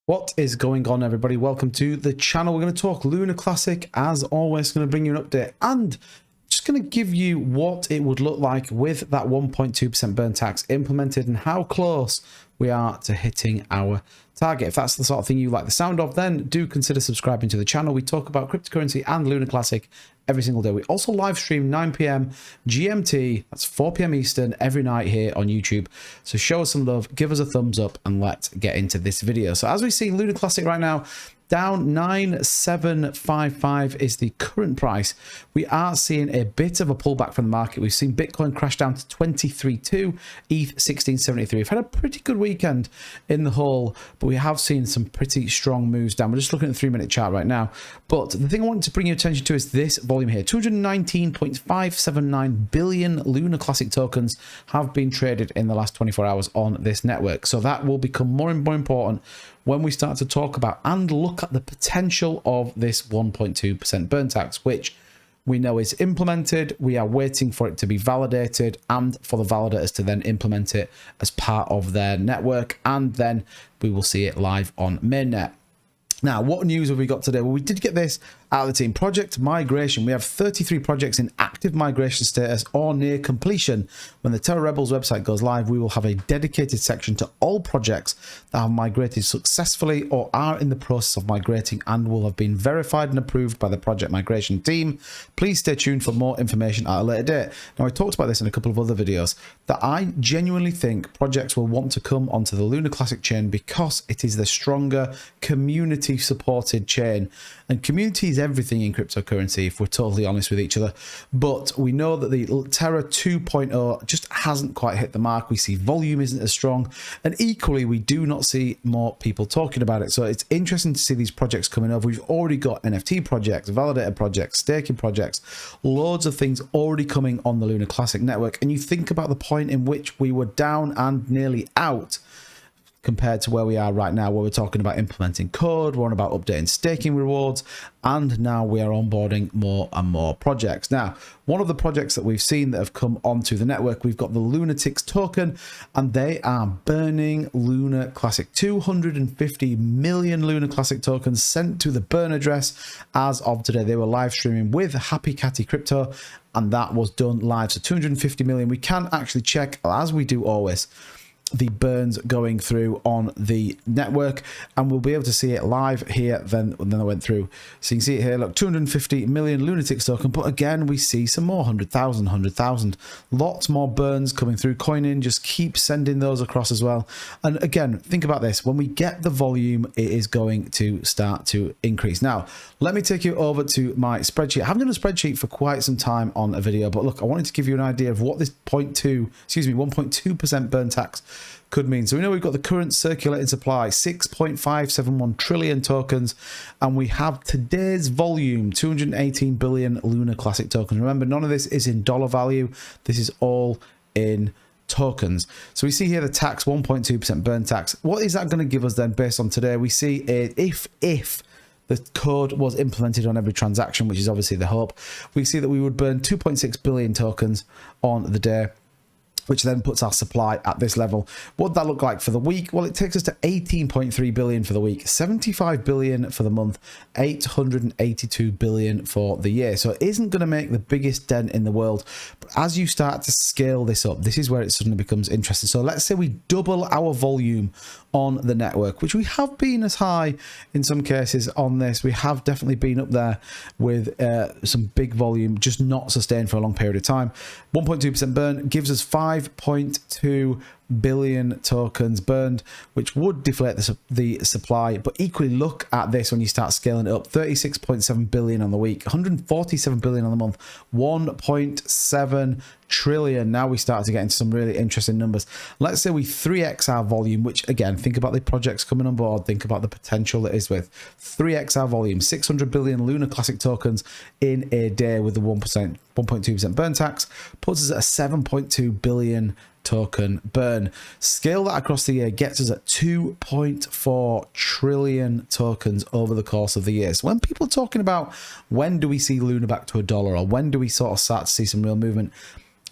What is going on, everybody? Welcome to the channel. We're going to talk Lunar Classic. As always, going to bring you an update and just going to give you what it would look like with that 1.2% burn tax implemented and how close we are to hitting our target. If that's the sort of thing you like the sound of, then do consider subscribing to the channel. We talk about cryptocurrency and Lunar Classic every single day. We also live stream 9 p.m. GMT, that's 4 p.m. Eastern, every night here on YouTube. So show us some love, give us a thumbs up, and let's get into this video. So as we see, Lunar Classic right now, down 9,755 is the current price. We are seeing a bit of a pullback from the market. We've seen Bitcoin crash down to 23.2, ETH 1673. We've had a pretty good weekend in the whole, but we have seen some pretty strong moves down. We're just looking at the 3-minute chart right now. But the thing I wanted to bring your attention to is this volume here. 219.579 billion Lunar Classic tokens have been traded in the last 24 hours on this network. So that will become more and more important when we start to talk about and look at the potential of this 1.2% burn tax, which we know is implemented. We are waiting for it to be validated and for the validators to then implement it as part of their network, and then we will see it live on mainnet. Now, what news have we got today? Well, we did get this out of the team. Project migration. We have 33 projects in active migration status or near completion. When the Terra Rebels website goes live, we will have a dedicated section to all projects that have migrated successfully or are in the process of migrating and will have been verified and approved by the project migration team. Please stay tuned for more information at a later date. Now, I talked about this in a couple of other videos, that I genuinely think projects will want to come onto the Lunar Classic chain because it is the stronger community supported chain, and community is everything in cryptocurrency, if we're totally honest with each other. But we know that the Terra 2.0 just hasn't quite hit the mark. We see volume isn't as strong, and equally we do not see more people talking about it. So it's interesting to see these projects coming over. We've already got NFT projects, validator projects, staking projects, loads of things already coming on the Lunar Classic network. And you think about the point in which we were down and nearly out compared to where we are right now, where we're talking about implementing code, we're on about updating staking rewards, and now we are onboarding more and more projects. Now, one of the projects that we've seen that have come onto the network, we've got the Lunatics token, and they are burning Lunar Classic. 250 million Lunar Classic tokens sent to the burn address as of today. They were live streaming with Happy Catty Crypto, and that was done live. So 250 million. We can actually check, as we do always, the burns going through on the network, and we'll be able to see it live here then I went through. So you can see it here, look, 250 million Lunatics token, but again we see some more 100,000, lots more burns coming through. Coinin just keep sending those across as well. And again, think about this, when we get the volume, it is going to start to increase. Now let me take you over to my spreadsheet. I haven't done a spreadsheet for quite some time on a video, but look, I wanted to give you an idea of what this 1.2% burn tax could mean. So we know we've got the current circulating supply, 6.571 trillion tokens, and we have today's volume, 218 billion Lunar Classic tokens. Remember, none of this is in dollar value. This is all in tokens. So we see here the tax, 1.2% burn tax. What is that going to give us then based on today? We see if the code was implemented on every transaction, which is obviously the hope, we see that we would burn 2.6 billion tokens on the day, which then puts our supply at this level. What would that look like for the week? Well, it takes us to 18.3 billion for the week, 75 billion for the month, 882 billion for the year. So it isn't going to make the biggest dent in the world, but as you start to scale this up, this is where it suddenly becomes interesting. So let's say we double our volume on the network, which we have been as high in some cases on this. We have definitely been up there with some big volume, just not sustained for a long period of time. 1.2% burn gives us 5.2 billion tokens burned, which would deflate the supply. But equally, look at this when you start scaling it up, 36.7 billion on the week, 147 billion on the month, 1.7 trillion. Now we start to get into some really interesting numbers. Let's say we 3x our volume, which again, think about the projects coming on board, think about the potential that is with 3x our volume, 600 billion Lunar Classic tokens in a day with the 1.2% burn tax, puts us at a 7.2 billion token burn. Scale that across the year gets us at 2.4 trillion tokens over the course of the year. So when people are talking about when do we see Luna back to $1, or when do we sort of start to see some real movement,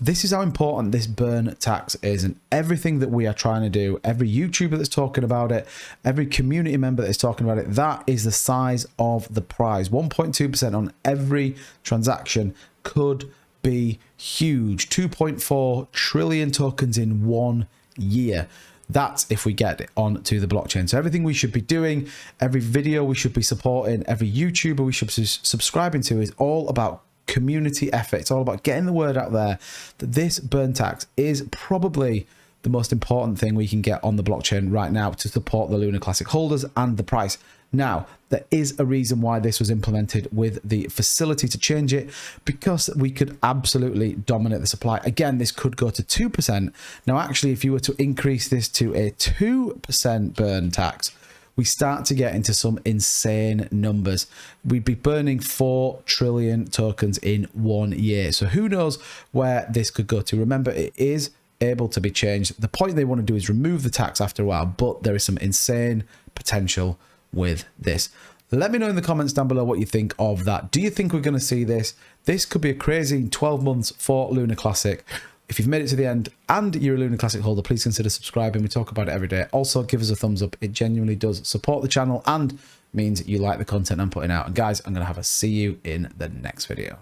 This is how important this burn tax is, and everything that we are trying to do, every YouTuber that's talking about it, every community member that is talking about it, that is the size of the prize. 1.2% on every transaction could be huge. 2.4 trillion tokens in 1 year. That's if we get it onto the blockchain. So everything we should be doing, every video we should be supporting, every YouTuber we should be subscribing to is all about community effort. It's all about getting the word out there that this burn tax is probably the most important thing we can get on the blockchain right now to support the Luna Classic holders and the price. Now, there is a reason why this was implemented with the facility to change it, because we could absolutely dominate the supply. Again, this could go to 2%. Now, actually, if you were to increase this to a 2% burn tax, we start to get into some insane numbers. We'd be burning 4 trillion tokens in 1 year. So who knows where this could go to. Remember, it is able to be changed. The point they want to do is remove the tax after a while, but there is some insane potential with this. Let me know in the comments down below what you think of that. Do you think we're going to see this? This could be a crazy 12 months for Luna Classic. If you've made it to the end and you're a Luna Classic holder, please consider subscribing. We talk about it every day. Also, give us a thumbs up. It genuinely does support the channel and means you like the content I'm putting out. And guys, I'm going to have a see you in the next video.